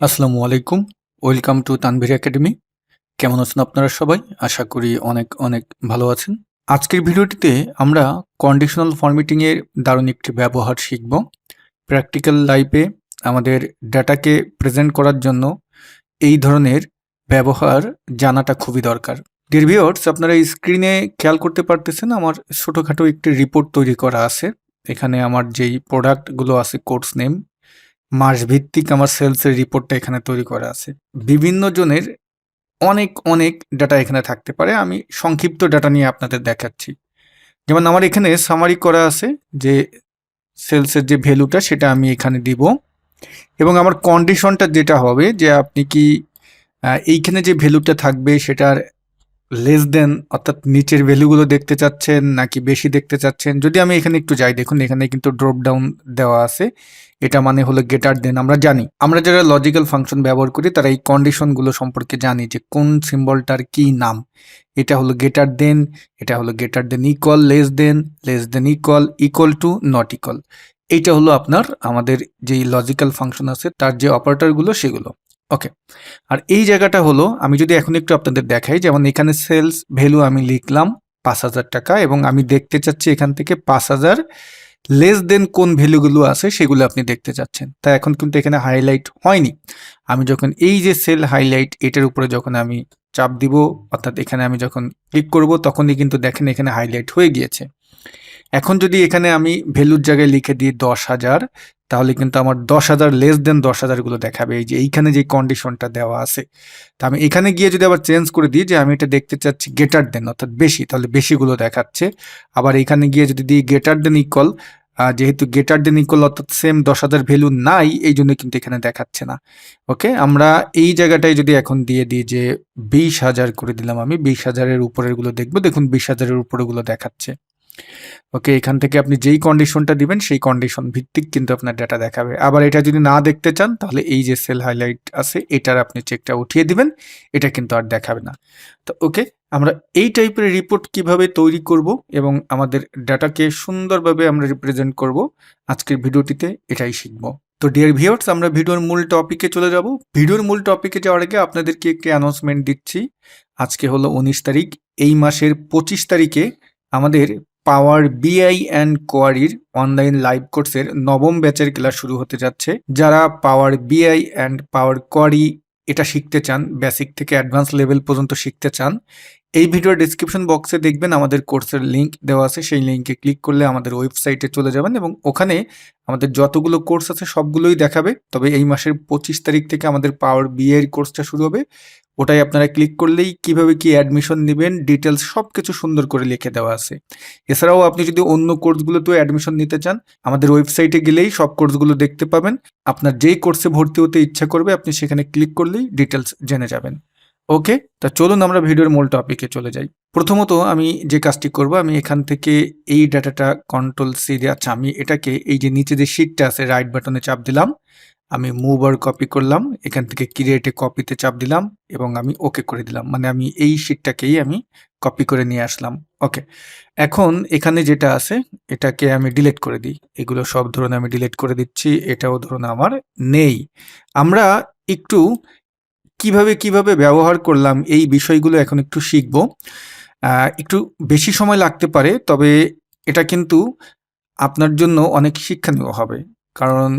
আসসালামু আলাইকুম। Welcome to Tanvir academy. কেমন আছেন আপনারা সবাই? আশা করি অনেক অনেক ভালো আছেন। আজকের ভিডিওটিতে আমরা কন্ডিশনাল ফরম্যাটিং এর দারুণ একটি ব্যবহার শিখব। প্র্যাকটিক্যাল লাইফে আমাদের ডেটাকে প্রেজেন্ট করার জন্য এই ধরনের ব্যবহার জানাটা খুবই দরকার। ডিয়ার ভিউয়ার্স, আপনারা এই স্ক্রিনে খেয়াল করতে পারতেছেন আমার ছোটখাটো একটি রিপোর্ট তৈরি করা আছে। এখানে আমার যেই প্রোডাক্টগুলো আছে কোর্স নেম, মাসভিত্তিক আমার সেলসের রিপোর্টটা এখানে তৈরি করা আছে। বিভিন্ন জনের অনেক ডাটা এখানে থাকতে পারে। আমি সংক্ষিপ্ত ডাটা নিয়ে আপনাদের দেখাচ্ছি। যেমন আমার এখানে সামারি করা আছে যে সেলসের যে ভ্যালুটা সেটা আমি এখানে দিব এবং আমার কন্ডিশনটা যেটা হবে যে আপনি কি এইখানে যে ভ্যালুটা থাকবে সেটার লেস দেন অর্থাৎ নিচের ভ্যালুগুলো দেখতে চাচ্ছেন নাকি বেশি দেখতে চাচ্ছেন। যদি আমি এখানে একটু যাই, দেখুন এখানে কিন্তু ড্রপ ডাউন দেওয়া আছে। এটা মানে হলো গেটার দেন। আমরা জানি, আমরা যারা লজিক্যাল ফাংশন ব্যবহার করি তারা এই কন্ডিশনগুলো সম্পর্কে জানি যে কোন সিম্বলটার কি নাম। এটা হলো গেটার দেন, এটা হলো greater than equal, less than equal, equal to, not equal. এইটা হলো আপনার আমাদের যেই লজিক্যাল ফাংশন আছে তার যে অপারেটরগুলো সেগুলো। ওকে, আর এই জায়গাটা হলো আমি যদি এখন একটু আপনাদের দেখাই, যেমন এখানে সেলস ভ্যালু আমি লিখলাম ৫,০০০ টাকা এবং আমি দেখতে চাচ্ছি এখান থেকে ৫,০০০ লেস দেন কোন ভ্যালুগুলো আছে সেগুলো আপনি দেখতে চাচ্ছেন। তা এখন কিন্তু এখানে হাইলাইট হয়নি। আমি যখন এই যে সেল হাইলাইট এটার উপরে যখন আমি চাপ দিব, অর্থাৎ এখানে আমি যখন ক্লিক করব তখনই কিন্তু দেখেন এখানে হাইলাইট হয়ে গিয়েছে। এখন যদি এখানে আমি ভ্যালুর জায়গায় লিখে দিই ১০,০০০, তাহলে কিন্তু আমার ১০,০০০ লেস দেন ১০,০০০ গুলো দেখাবে। এই যে এইখানে যে কন্ডিশনটা দেওয়া আছে, তা আমি এখানে গিয়ে যদি আবার চেঞ্জ করে দিই যে আমি এটা দেখতে চাচ্ছি গেটার দেন অর্থাৎ বেশি, তাহলে বেশিগুলো দেখাচ্ছে। আবার এখানে গিয়ে যদি দিই গেটার দেন ইকুয়াল, যেহেতু গেটার দেন ইকুয়াল অর্থাৎ সেম ১০,০০০ ভ্যালু নাই, এই জন্য কিন্তু এখানে দেখাচ্ছে না। ওকে, আমরা এই জায়গাটায় যদি এখন দিয়ে দিই যে ২০,০০০ করে দিলাম, আমি ২০,০০০ এর উপরের গুলো দেখবো, দেখুন ২০,০০০ এর উপরে গুলো দেখাচ্ছে। ওকে, এখান থেকে আপনি যেই কন্ডিশনটা দিবেন সেই কন্ডিশন ভিত্তিক কিন্তু আপনার ডাটা দেখাবে। আবার এটা যদি না দেখতে চান তাহলে এই যে সেল হাইলাইট আছে এটার আপনি চেকটা উঠিয়ে দিবেন, এটা কিন্তু আর দেখাবে না। তো ওকে, আমরা এই টাইপের রিপোর্ট কিভাবে তৈরি করব এবং আমাদের ডাটাকে সুন্দরভাবে আমরা রিপ্রেজেন্ট করব আজকের ভিডিওটিতে এটাই শিখব। তো ডিয়ার ভিউয়ার্স, আমরা ভিডিওর মূল টপিকে চলে যাব। ভিডিওর মূল টপিকে যাওয়ার আগে আপনাদেরকে একটি অ্যানাউন্সমেন্ট দিচ্ছি। আজকে হলো ১৯ তারিখ, এই মাসের ২৫ তারিখে আমাদের পাওয়ার বিআই অ্যান্ড কোয়ারির অনলাইন লাইভ কোর্সের নবম ব্যাচের ক্লাস শুরু হতে যাচ্ছে। যারা পাওয়ার বিআই অ্যান্ড পাওয়ার কোয়ারি এটা শিখতে চান, বেসিক থেকে অ্যাডভান্স লেভেল পর্যন্ত শিখতে চান, এই ভিডিওর ডিসক্রিপশন বক্সে দেখবেন আমাদের কোর্সের লিঙ্ক দেওয়া আছে। সেই লিঙ্কে ক্লিক করলে আমাদের ওয়েবসাইটে চলে যাবেন এবং ওখানে আমাদের যতগুলো কোর্স আছে সবগুলোই দেখাবে। তবে এই মাসের ২৫ তারিখ থেকে আমাদের পাওয়ার বিআই কোর্সটা শুরু হবে। ওটাই আপনারা ক্লিক করলেই কিভাবে কি অ্যাডমিশন নেবেন ডিটেলস সবকিছু সুন্দর করে লিখে দেওয়া আছে। এছাড়াও আপনি যদি অন্য কোর্সগুলোতেও অ্যাডমিশন নিতে চান, আমাদের ওয়েবসাইটে গেলেই সব কোর্সগুলো দেখতে পাবেন। আপনার যেই কোর্সে ভর্তি হতে ইচ্ছা করবে আপনি সেখানে ক্লিক করলেই ডিটেলস জেনে যাবেন। ওকে, তা চলুন আমরা ভিডিওর মূল টপিকে চলে যাই। প্রথমত আমি যে কাজটি করব, আমি এখান থেকে এই ডাটাটা কন্ট্রোল সি দিয়ে, আচ্ছা আমি এটাকে এই যে নিচে যে শিটটা আছে রাইট বাটনে চাপ দিলাম, আমি মুভ আর কপি করলাম, এখান থেকে ক্রিয়েটে কপিতে চাপ দিলাম এবং আমি ওকে করে দিলাম। মানে আমি এই শিটটাকেই আমি কপি করে নিয়ে আসলাম। ওকে, এখন এখানে যেটা আছে এটাকে আমি ডিলিট করে দিই। এগুলো সব ধরুন আমি ডিলিট করে দিচ্ছি, এটাও ধরুন আমার নেই। আমরা একটু কিভাবে ব্যবহার করলাম এই বিষয়গুলো এখন একটু শিখব। একটু বেশি সময় লাগতে পারে, তবে এটা কিন্তু আপনার জন্য অনেক শিক্ষণীয় হবে। কারণ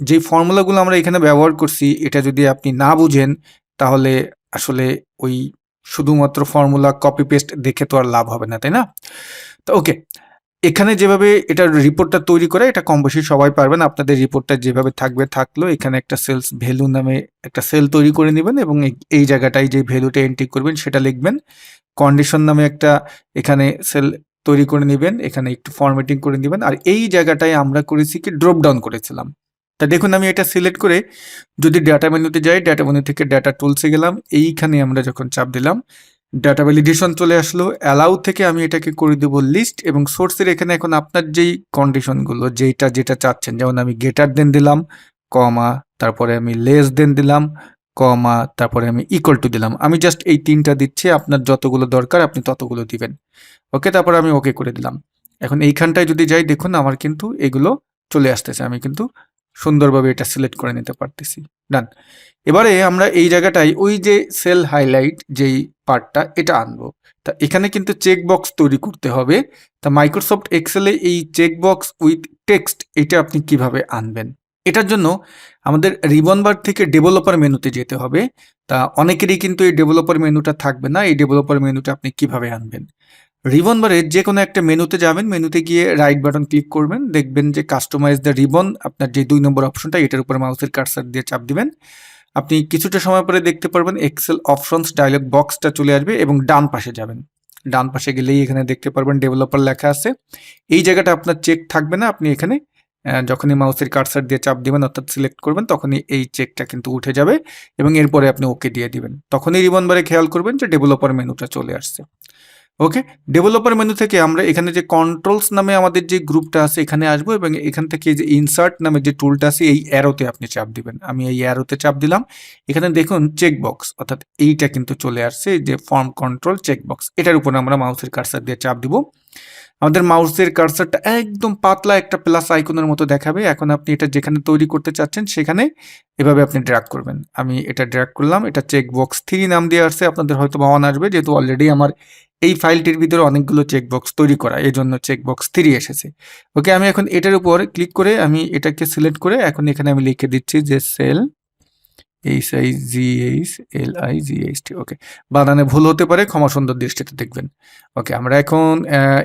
যেই ফর্মুলাগুলো আমরা এখানে ব্যবহার করছি এটা যদি আপনি না বুঝেন তাহলে আসলে ওই শুধুমাত্র ফর্মুলা কপি পেস্ট দেখে তো আর লাভ হবে না, তাই না? তো ওকে, এখানে যেভাবে এটার রিপোর্টটা তৈরি করে এটা কম বেশি সবাই পারবেন। আপনাদের রিপোর্টটা যেভাবে থাকবে থাকলো, এখানে একটা সেলস ভ্যালু নামে একটা সেল তৈরি করে নেবেন এবং এই জায়গাটায় যে ভ্যালুটা এন্ট্রি করবেন সেটা লিখবেন। কন্ডিশন নামে একটা এখানে সেল তৈরি করে নেবেন, এখানে একটু ফরম্যাটিং করে নেবেন। আর এই জায়গাটায় আমরা করেছি কি ড্রপ ডাউন করেছিলাম। তা দেখুন আমি এটা সিলেক্ট করে যদি ডাটা মেনুতে যাই, ডাটা মেনু থেকে ডাটা টুলসে গেলাম, এইখানে আমরা যখন চাপ দিলাম ডাটা ভ্যালিডেশন চলে আসলো। অ্যালাউ থেকে আমি এটাকে করে দেব লিস্ট এবং সোর্সের এখানে এখন আপনার যেই কন্ডিশনগুলো যেটা চাচ্ছেন, যেমন আমি গেটার দেন দিলাম, কমা, তারপরে আমি লেস দেন দিলাম, কমা, তারপরে আমি ইকুয়াল টু দিলাম। আমি জাস্ট এই ৩টা দিচ্ছি, আপনার যতগুলো দরকার আপনি ততগুলো দিবেন। ওকে, তারপরে আমি ওকে করে দিলাম। এখন এইখানটায় যদি যাই দেখুন আমার কিন্তু এগুলো চলে আসতেছে, আমি কিন্তু সুন্দরভাবে এটা সিলেক্ট করে নিতে পারতেছি। ডান। এবারে আমরা এই জায়গাটায় ওই যে সেল হাইলাইট যেই পার্টটা এটা আনবো। তা এখানে কিন্তু চেক বক্স তৈরি করতে হবে। তা মাইক্রোসফট এক্সেলে এই চেক বক্স উইথ টেক্সট এটা আপনি কিভাবে আনবেন? এটার জন্য আমাদের রিবন বার থেকে ডেভেলপার মেনুতে যেতে হবে। তা অনেকেরই কিন্তু এই ডেভেলপার মেনুটা থাকবে না। এই ডেভেলপার মেনুটা আপনি কিভাবে আনবেন? রিবন বারে যে কোনো একটা মেনুতে যাবেন, মেনুতে গিয়ে রাইট বাটন ক্লিক করবেন, দেখবেন যে কাস্টমাইজ দ্য রিবন আপনার যে 2 নম্বর অপশনটা এটার উপরে মাউসের কার্সার দিয়ে চাপ দিবেন। আপনি কিছুটা সময় পরে দেখতে পারবেন এক্সেল অপশনস ডায়লগ বক্সটা চলে আসবে এবং ডান পাশে যাবেন। ডান পাশে গেলেই এখানে দেখতে পারবেন ডেভেলপার লেখা আছে। এই জায়গাটা আপনার চেক থাকবে না, আপনি এখানে যখনই মাউসের কার্সার দিয়ে চাপ দিবেন অর্থাৎ সিলেক্ট করবেন তখনই এই চেকটা কিন্তু উঠে যাবে এবং এরপরে আপনি ওকে দিয়ে দিবেন। তখনই রিবন বারে খেয়াল করবেন যে ডেভেলপার মেনুটা চলে আসছে। ওকে, ডেভেলপার মেনু থেকে আমরা এখানে যে কন্ট্রোলস নামে আমাদের যে গ্রুপটা আছে এখানে আসবো এবং এখান থেকে যে ইনসার্ট নামে যে টুলটা আছে এই অ্যারোতে আপনি চাপ দিবেন। আমি এই অ্যারোতে চাপ দিলাম। এখানে দেখুন চেক বক্স অর্থাৎ এইটা কিন্তু চলে আসছে, যে ফর্ম কন্ট্রোল চেক বক্স, এটার উপরে আমরা মাউসের কার্সার দিয়ে চাপ দিব। আমাদের মাউসের কার্সারটা একদম পাতলা একটা প্লাস আইকনের মতো দেখাবে। এখন আপনি এটা যেখানে তৈরি করতে চাচ্ছেন সেখানে এভাবে আপনি ড্র্যাগ করবেন। আমি এটা ড্র্যাগ করলাম, এটা চেক বক্স 3 নাম দিয়ে আসছে, আপনাদের হয়তো অন আসবে যেহেতু অলরেডি আমার এই ফাইলটির ভিতরে অনেকগুলো চেক বক্স তৈরি করা, এই জন্য চেক বক্স 3 এসেছে। ওকে, আমি এখন এটার উপর ক্লিক করে আমি এটাকে সিলেক্ট করে এখন এখানে আমি লিখে দিচ্ছি যে সেল HIGHLIGHT। ওকে, বানানে ভুল হতে পারে, ক্ষমা সুন্দর দৃষ্টিতে দেখবেন। ওকে, আমরা এখন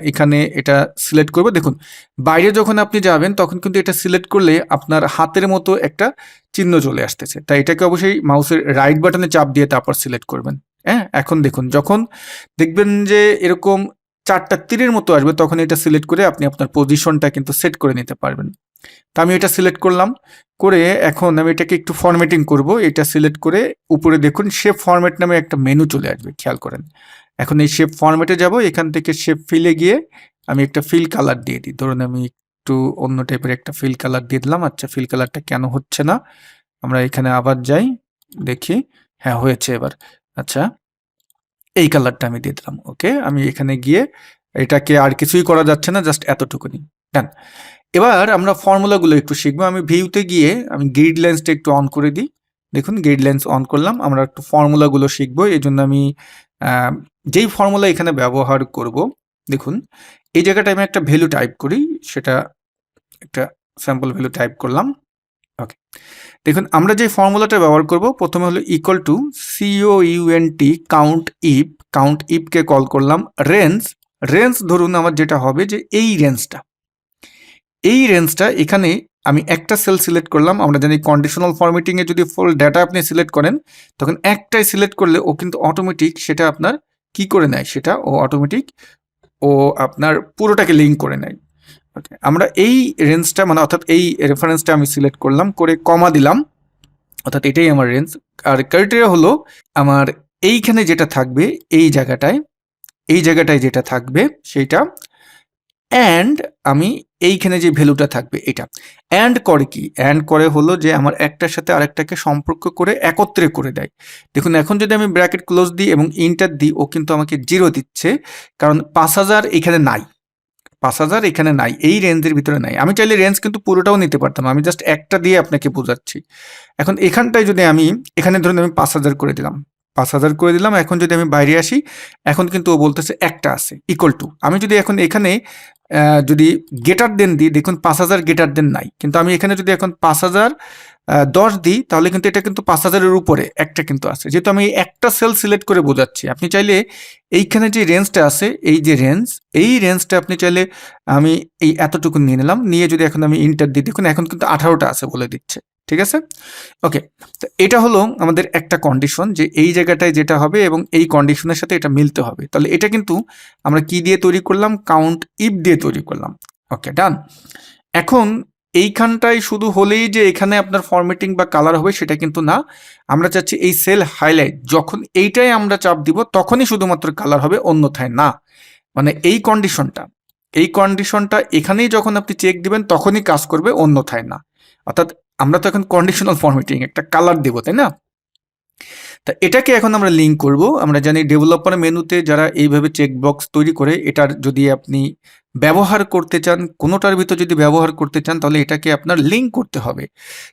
এখানে এটা সিলেক্ট করব। দেখুন বাইরে যখন আপনি যাবেন তখন কিন্তু এটা সিলেক্ট করলে আপনার হাতের মতো একটা চিহ্ন চলে আসতেছে, তাই এটাকে অবশ্যই মাউসের রাইট বাটনে চাপ দিয়ে তারপর সিলেক্ট করবেন। হ্যাঁ, এখন দেখুন যখন দেখবেন যে এরকম 4টা তীরের মতো আসবে তখন এটা সিলেক্ট করে আপনি আপনার পজিশনটা কিন্তু সেট করে নিতে পারবেন। তো আমি এটা সিলেক্ট করলাম, করে এখন আমি এটাকে একটু ফরম্যাটিং করব। এটা সিলেক্ট করে উপরে দেখুন শেপ ফরম্যাট নামে একটা মেনু চলে আসবে, খেয়াল করেন। এখন এই শেপ ফরম্যাটে যাব, এখান থেকে শেপ ফিলে গিয়ে আমি একটা ফিল কালার দিয়ে দিই। ধরুন আমি একটু অন্য টাইপের একটা ফিল কালার দিয়ে দিলাম। আচ্ছা, ফিল কালারটা কেন হচ্ছে না, আমরা এখানে আবার যাই, দেখি। হ্যাঁ, হয়েছে এবার। আচ্ছা, এই কালারটা আমি দিয়ে দিলাম। ওকে, আমি এখানে গিয়ে এটাকে আর কিছুই করা যাচ্ছে না, জাস্ট এতটুকুনি। ডান। এবার আমরা ফর্মুলাগুলো একটু শিখবো। আমি ভিউতে গিয়ে আমি গ্রিড লেন্সটা একটু অন করে দিই। দেখুন গ্রিড লেন্স অন করলাম, আমরা একটু ফর্মুলাগুলো শিখবো। এই জন্য আমি যেই ফর্মুলা এখানে ব্যবহার করব, দেখুন এই জায়গাটায় আমি একটা ভ্যালু টাইপ করি, সেটা একটা স্যাম্পল ভ্যালু টাইপ করলাম। ওকে, দেখুন আমরা যে ফর্মুলাটা ব্যবহার করব প্রথমে হলো ইকুয়াল টু কাউন্ট ইফকে কল করলাম। রেঞ্জ ধরুন আমার যেটা হবে যে এই রেঞ্জটা এখানে আমি একটা সেল সিলেক্ট করলাম। আমরা জানি কন্ডিশনাল ফরম্যাটিংয়ে যদি ফুল ডাটা আপনি সিলেক্ট করেন তখন একটাই সিলেক্ট করলে ও কিন্তু অটোমেটিক সেটা আপনার কি করে নেয়, সেটা ও আপনার পুরোটাকে লিঙ্ক করে নেয়। ওকে, আমরা এই রেঞ্জটা মানে অর্থাৎ এই রেফারেন্সটা আমি সিলেক্ট করলাম, করে কমা দিলাম, অর্থাৎ এটাই আমার রেঞ্জ। আর ক্রাইটেরিয়া হলো আমার এইখানে যেটা থাকবে এই জায়গাটায় যেটা থাকবে সেইটা, অ্যান্ড আমি এইখানে যে ভ্যালুটা থাকবে এটা। অ্যান্ড করে কি, অ্যান্ড করে হলো যে আমার একটার সাথে আরেকটাকে সম্পর্ক করে একত্রে করে দেয়। দেখুন এখন যদি আমি ব্র্যাকেট ক্লোজ দিই এবং ইন্টার দিই ও কিন্তু আমাকে 0 দিচ্ছে, কারণ 5000 এখানে নাই। 5000 এখানে নাই, এই রেঞ্জের ভিতরে নাই। আমি চাইলে রেঞ্জ কিন্তু পুরোটাও নিতে পারতাম, আমি জাস্ট একটা দিয়ে আপনাকে বোঝাচ্ছি। এখন এখানটায় যদি আমি এখানে ধরুন আমি 5000 করে দিলাম, 5000 করে দিলাম। এখন যদি আমি বাইরে আসি, এখন কিন্তু ও বলতেছে একটা আছে ইকুয়াল টু। আমি যদি এখন এখানে যদি গেটার দেন দিই, দেখুন 5000 গেটার দেন নাই, কিন্তু আমি এখানে যদি এখন 5010 দিই তাহলে কিন্তু এটা কিন্তু 5000-এর উপরে একটা কিন্তু আছে, যেহেতু আমি একটা সেল সিলেক্ট করে বোঝাচ্ছি। আপনি চাইলে এইখানে যে রেঞ্জটা আছে, এই রেঞ্জটা আপনি চাইলে আমি এই এতটুকু নিয়ে নিলাম, নিয়ে যদি এখন আমি ইন্টার দিই, দেখুন এখন কিন্তু 18টা আছে বলে দিচ্ছে। ঠিক আছে, ওকে। তো এটা হলো আমাদের একটা কন্ডিশন যে এই জায়গাটায় যেটা হবে এবং এই কন্ডিশনের সাথে এটা মিলতে হবে। তাহলে এটা কিন্তু আমরা কি দিয়ে তৈরি করলাম, কাউন্ট ইফ দিয়ে তৈরি করলাম। ওকে, ডান। এখন এইখানটায় শুধু হলেই যে এখানে আপনার ফরম্যাটিং বা কালার হবে সেটা কিন্তু না, আমরা চাচ্ছি এই সেল হাইলাইট যখন এইটাই আমরা চাপ দিব তখনই শুধুমাত্র কালার হবে, অন্যথায় না। মানে এই কন্ডিশনটা এখানেই যখন আপনি চেক দিবেন তখনই কাজ করবে, অন্যথায় না। অর্থাৎ আমরা তো এখন কন্ডিশনাল ফরম্যাটিং একটা কালার দেবো, তাই না? তা এটাকে এখন আমরা লিঙ্ক করব। আমরা জানি ডেভেলপার মেনুতে যারা এইভাবে চেকবক্স তৈরি করে, এটার যদি আপনি ব্যবহার করতে চান, কোনোটার ভিতর যদি ব্যবহার করতে চান, তাহলে এটাকে আপনার লিঙ্ক করতে হবে।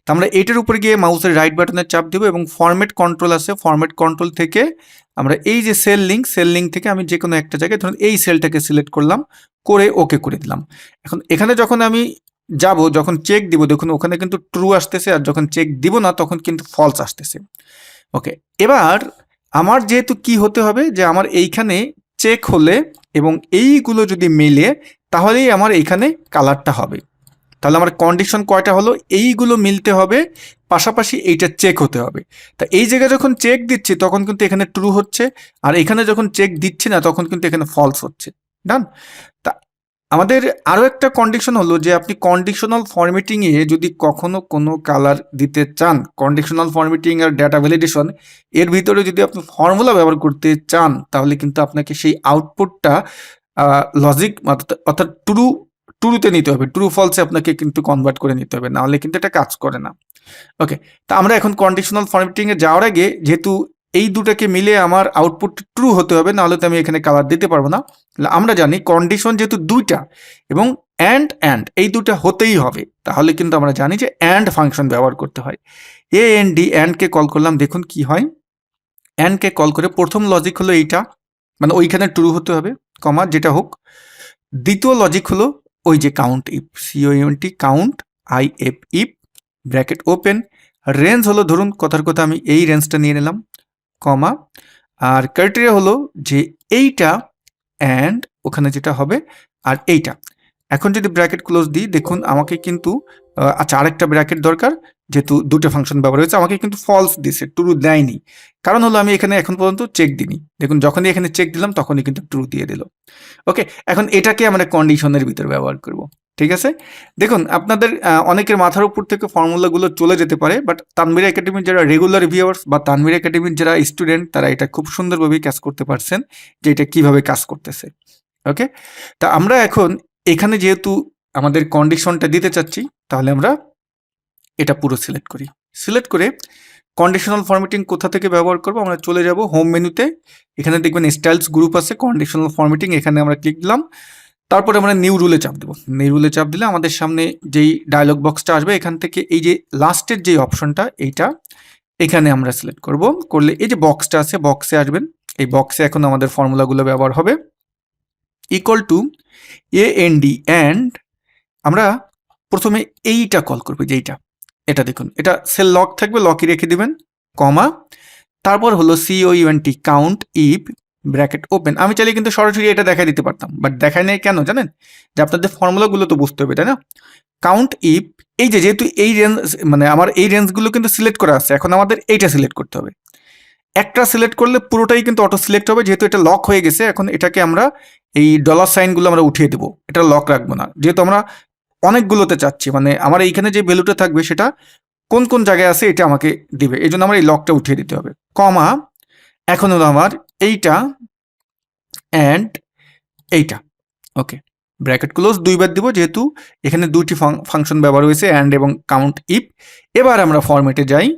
তো আমরা এটার উপরে গিয়ে মাউসের রাইট বাটনের চাপ দেবো এবং ফরম্যাট কন্ট্রোল আছে, ফরম্যাট কন্ট্রোল থেকে আমরা এই যে সেল লিঙ্ক থেকে আমি যে কোনো একটা জায়গায় ধরুন এই সেলটাকে সিলেক্ট করলাম, করে ওকে করে দিলাম। এখন এখানে যখন আমি যাব, যখন চেক দিব, দেখুন ওখানে কিন্তু ট্রু আসতেছে, আর যখন চেক দিব না তখন কিন্তু ফলস আসতেছে। ওকে, এবার আমার যেহেতু কি হতে হবে যে আমার এইখানে চেক হলে এবং এইগুলো যদি মেলে তাহলেই আমার এইখানে কালারটা হবে। তাহলে আমার কন্ডিশন কয়টা হলো, এইগুলো মিলতে হবে, পাশাপাশি এইটা চেক হতে হবে। তা এই জায়গায় যখন চেক দিচ্ছি তখন কিন্তু এখানে ট্রু হচ্ছে, আর এখানে যখন চেক দিচ্ছি না তখন কিন্তু এখানে ফলস হচ্ছে। ডান। তা আমাদের আরও একটা কন্ডিশন হলো যে আপনি কন্ডিশনাল ফরম্যাটিংয়ে যদি কখনো কোনো কালার দিতে চান, কন্ডিশনাল ফরম্যাটিং আর ডেটা ভ্যালিডেশন এর ভিতরে যদি আপনি ফর্মুলা ব্যবহার করতে চান, তাহলে কিন্তু আপনাকে সেই আউটপুটটা লজিক অর্থাৎ ট্রুতে নিতে হবে, ট্রু ফলসে আপনাকে কিন্তু কনভার্ট করে নিতে হবে, নাহলে কিন্তু এটা কাজ করে না। ওকে, তা আমরা এখন কন্ডিশনাল ফরম্যাটিংয়ে যাওয়ার আগে যেহেতু এই দুটাকে মিলে আমার আউটপুট ট্রু হতে হবে, নাহলে তো আমি এখানে কালার দিতে পারবো না। আমরা জানি কন্ডিশন যেহেতু দুইটা এবং অ্যান্ড এই দুটা হতেই হবে, তাহলে কিন্তু আমরা জানি যে অ্যান্ড ফাংশন ব্যবহার করতে হয়। অ্যান্ডকে কল করলাম, দেখুন কি হয়। অ্যান্ডকে কল করে প্রথম লজিক হলো এইটা, মানে ওইখানে ট্রু হতে হবে, কমা যেটা হোক। দ্বিতীয় লজিক হলো ওই যে count if, count if bracket open, range হলো ধরুন কথার কথা আমি এই রেঞ্জটা নিয়ে নিলাম, কমা, আর ক্রাইটেরিয়া হলো যে এইটা অ্যান্ড ওখানে যেটা হবে আর এইটা। এখন যদি ব্র্যাকেট ক্লোজ দিই, দেখুন আমাকে কিন্তু আচ্ছা আরেকটা ব্র্যাকেট দরকার, যেহেতু দুটো ফাংশন ব্যবহার হয়েছে, আমাকে কিন্তু ফলস দিছে, ট্রু দেয়নি। কারণ হলো আমি এখানে এখন পর্যন্ত চেক দিইনি। দেখুন যখনই এখানে চেক দিলাম তখনই কিন্তু ট্রু দিয়ে দিল। ওকে, এখন এটাকে আমরা কন্ডিশনের ভিতর ব্যবহার করব। ঠিক আছে, দেখুন আপনাদের অনেকের মাথার উপর থেকে ফর্মুলাগুলো চলে যেতে পারে, বাট তানভীর একাডেমির যারা রেগুলার ভিউয়ার্স বা তানভীর একাডেমির যারা স্টুডেন্ট, তারা এটা খুব সুন্দরভাবে কাজ করতে পারছেন যে এটা কিভাবে কাজ করতেছে। ওকে, তা আমরা এখন এখানে যেহেতু আমাদের কন্ডিশনটা দিতে চাচ্ছি, তাহলে আমরা এটা পুরো সিলেক্ট করি। সিলেক্ট করে কন্ডিশনাল ফরম্যাটিং কোথা থেকে ব্যবহার করব, আমরা চলে যাব হোম মেনুতে, এখানে দেখবেন স্টাইলস গ্রুপ আছে, কন্ডিশনাল ফরম্যাটিং, এখানে আমরা ক্লিক দিলাম। তারপরে আমরা নিউ রুলে চাপ দেবো। নিউ রুলে চাপ দিলে আমাদের সামনে যেই ডায়লগ বক্সটা আসবে, এখান থেকে এই যে লাস্টের যে অপশনটা এইটা এখানে আমরা সিলেক্ট করব। করলে এই যে বক্সটা আছে, বক্সে আসবেন। এই বক্সে এখন আমাদের ফর্মুলাগুলো ব্যবহার হবে। ইকুয়াল টু অ্যান্ড আমরা প্রথমে এইটা কল করবো, যে এটা দেখুন, এটা সেল লক থাকবে, লকই রেখে দিবেন, কমা, তারপর হলো কাউন্ট ইফ ব্র্যাকেট ওপেন। আমি চাইলে কিন্তু সরাসরি এটা দেখাই দিতে পারতাম, বাট দেখাই নেই কেন জানেন, যে আপনাদের ফর্মুলাগুলো তো বুঝতে হবে, তাই না? কাউন্ট ইফ, এই যে যেহেতু এই রেঞ্জ, মানে আমার এই রেঞ্জগুলো কিন্তু সিলেক্ট করা আছে, এখন আমাদের এইটা সিলেক্ট করতে হবে। একটা সিলেক্ট করলে পুরোটাই কিন্তু অটো সিলেক্ট হবে, যেহেতু এটা লক হয়ে গেছে। এখন এটাকে আমরা এই ডলার সাইনগুলো আমরা উঠিয়ে দেবো, এটা লক রাখবো না, যেহেতু আমরা অনেকগুলোতে চাচ্ছি, মানে আমার এইখানে যে ভ্যালুটা থাকবে সেটা কোন কোন জায়গায় আছে এটা আমাকে দিবে, এই জন্য আমার এই লকটা উঠিয়ে দিতে হবে, কমা, এখন হলো আমার এইটা অ্যান্ড এইটা। ওকে, ব্র্যাকেট ক্লোজ দুইবার দিব, যেহেতু এখানে দুইটি ফাংশন ব্যবহার হয়েছে, অ্যান্ড এবং কাউন্ট ইফ। এবার আমরা ফরম্যাটে যাই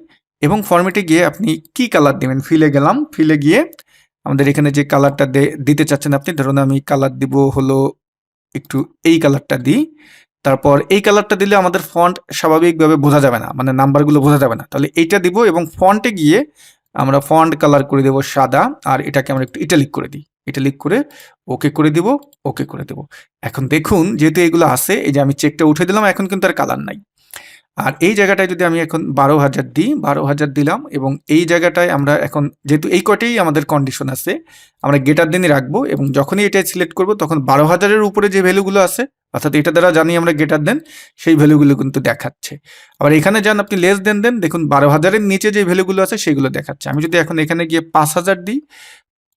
এবং ফরম্যাটে গিয়ে আপনি কি কালার দেবেন, ফিলে গেলাম, ফিলে গিয়ে আমাদের এখানে যে কালারটা দিতে চাচ্ছেন আপনি, ধরুন আমি কালার দিব হলো একটু এই কালারটা দিই। তারপর এই কালারটা দিলে আমাদের ফন্ট স্বাভাবিকভাবে বোঝা যাবে না, মানে নাম্বারগুলো বোঝা যাবে না, তাহলে এইটা দিব এবং ফন্টে গিয়ে আমরা ফন্ট কালার করে দেব সাদা, আর এটাকে আমরা একটু ইটালিক করে দিই, ইটালিক করে ওকে করে দিব, ওকে করে দেব। এখন দেখুন যেহেতু এগুলো আছে, এই যে আমি চেকটা উঠে দিলাম, এখন কিন্তু আর কালার নাই। আর এই জায়গাটায় যদি আমি এখন 12,000 দিই, 12,000 দিলাম, এবং এই জায়গাটায় আমরা এখন যেহেতু এই কটাই আমাদের কন্ডিশন আছে, আমরা গেটার দেনই রাখবো, এবং যখনই এটা সিলেক্ট করব তখন 12,000-এর উপরে যে ভ্যালুগুলো আছে, অর্থাৎ এটা দ্বারা জানি আমরা গেটার দেন, সেই ভ্যালুগুলো কিন্তু দেখাচ্ছে। আবার এখানে যান আপনি লেস দেন, দেখুন 12,000-এর নিচে যে ভ্যালুগুলো আছে সেগুলো দেখাচ্ছে। আমি যদি এখন এখানে গিয়ে 5,000 দিই,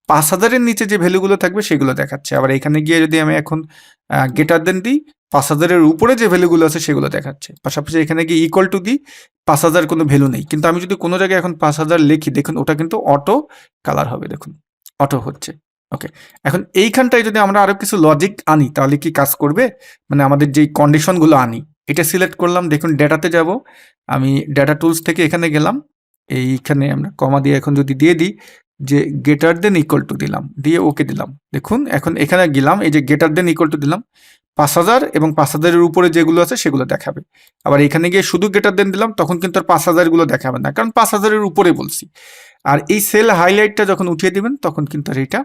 5,000-এর নিচে যে ভ্যালুগুলো থাকবে সেগুলো দেখাচ্ছে। আবার এখানে গিয়ে যদি আমি এখন গেটার দেন দিই, 5,000-এর উপরে যে ভ্যালুগুলো আছে সেগুলো দেখাচ্ছে। পাশাপাশি এখানে গিয়ে ইকুয়াল টু দিই, 5,000 কোনো ভ্যালু নেই, কিন্তু আমি যদি কোনো জায়গায় এখন 5,000 লিখি, দেখুন ওটা কিন্তু অটো কালার হবে, দেখুন অটো হচ্ছে। ওকে, এখন এইখানটায় যদি আমরা আরো কিছু লজিক আনি তাহলে কি কাজ করবে, মানে আমাদের যেই কন্ডিশনগুলো আনি, এটা সিলেক্ট করলাম, দেখুন ডেটাতে যাব, আমি ডেটা টুলস থেকে এখানে গেলাম, এইখানে আমরা কমা দিয়ে এখন যদি দিয়ে দিই যে গ্রেটার দেন ইকুয়াল টু দিলাম, দিয়ে ওকে দিলাম। দেখুন এখন এখানে গেলাম, এই যে গ্রেটার দেন ইকুয়াল টু দিলাম, ৫,০০০ এবং ৫,০০০-এর উপরে যেগুলো আছে সেগুলো দেখাবে। আবার এখানে গিয়ে শুধু গ্রেটার দেন দিলাম, তখন কিন্তু আর ৫,০০০ গুলো দেখাবে না, কারণ ৫,০০০-এর উপরে বলছি। আর এই সেল হাইলাইটটা যখন উঠিয়ে দিবেন তখন কিন্তু আর এটা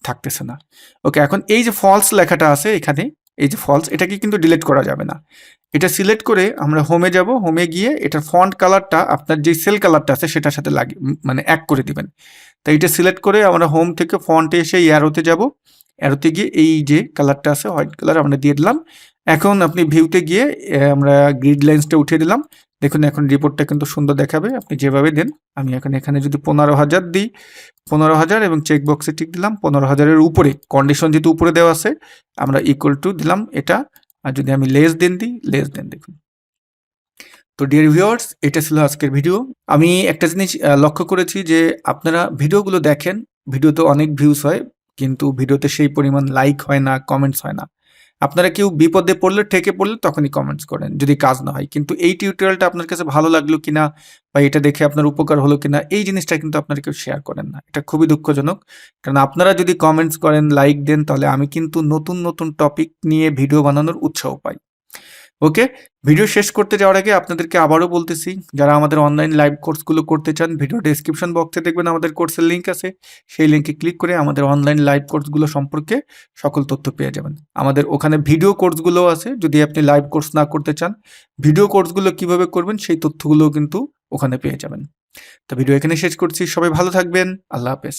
থাকতেছে না। ওকে, এখন এই যে ফলস লেখাটা আছে এখানে, এই যে ফলস, এটাকে কিন্তু ডিলিট করা যাবে না। এটা সিলেক্ট করে আমরা হোমে যাব, হোমে গিয়ে এটার ফন্ট কালারটা আপনার যে সেল কালারটা আছে সেটার সাথে মানে এক করে দিবেন। তাই এটা সিলেক্ট করে আমরা হোম থেকে ফন্টে এসে অ্যারোতে যাব, অ্যারোতে গিয়ে এই যে কালারটা আছে হোয়াইট কালার আমরা দিয়ে দিলাম। এখন আপনি ভিউতে গিয়ে আমরা গ্রিড লাইন্সটা উঠিয়ে দিলাম। দেখুন এখন রিপোর্টটা কিন্তু সুন্দর দেখাবে আপনি যেভাবে দেন। আমি এখন এখানে যদি ১৫,০০০ দিই, ১৫,০০০ এবং চেক বক্সে টিক দিলাম, ১৫,০০০-এর উপরে কন্ডিশন যেহেতু উপরে দেওয়া আছে আমরা ইকুয়াল টু দিলাম এটা। আর যদি আমি লেস দেন দিই, লেস দেন, দেখুন। তো ডিয়ার ভিউয়ার্স, এটা ছিল আজকের ভিডিও। আমি একটা জিনিস লক্ষ্য করেছি যে আপনারা ভিডিওগুলো দেখেন, ভিডিওতে অনেক ভিউজ হয়, কিন্তু ভিডিওতে সেই পরিমাণ লাইক হয় না, কমেন্টস হয় না। আপনারা কেউ বিপদে পড়লে, ঠেকে পড়লে তখনই কমেন্টস করেন যদি কাজ না হয়। কিন্তু এই টিউটোরিয়ালটা আপনার কাছে ভালো লাগলো কিনা বা এটা দেখে আপনার উপকার হলো কিনা, এই জিনিসটা কিন্তু আপনারা কেউ শেয়ার করেন না। এটা খুবই দুঃখজনক। কারণ আপনারা যদি কমেন্টস করেন, লাইক দেন, তাহলে আমি কিন্তু নতুন নতুন টপিক নিয়ে ভিডিও বানানোর উৎসাহ পাই। ওকে, ভিডিও শেষ করতে যাওয়ার আগে আপনাদেরকে আবারও বলতেছি, যারা আমাদের অনলাইন লাইভ কোর্সগুলো করতে চান, ভিডিও ডেসক্রিপশন বক্সে দেখবেন আমাদের কোর্সের লিঙ্ক আছে। সেই লিঙ্কে ক্লিক করে আমাদের অনলাইন লাইভ কোর্সগুলো সম্পর্কে সকল তথ্য পেয়ে যাবেন। আমাদের ওখানে ভিডিও কোর্সগুলোও আছে, যদি আপনি লাইভ কোর্স না করতে চান, ভিডিও কোর্সগুলো কিভাবে করবেন সেই তথ্যগুলোও কিন্তু ওখানে পেয়ে যাবেন। তো ভিডিও এখানে শেষ করছি, সবাই ভালো থাকবেন, আল্লাহ হাফেজ।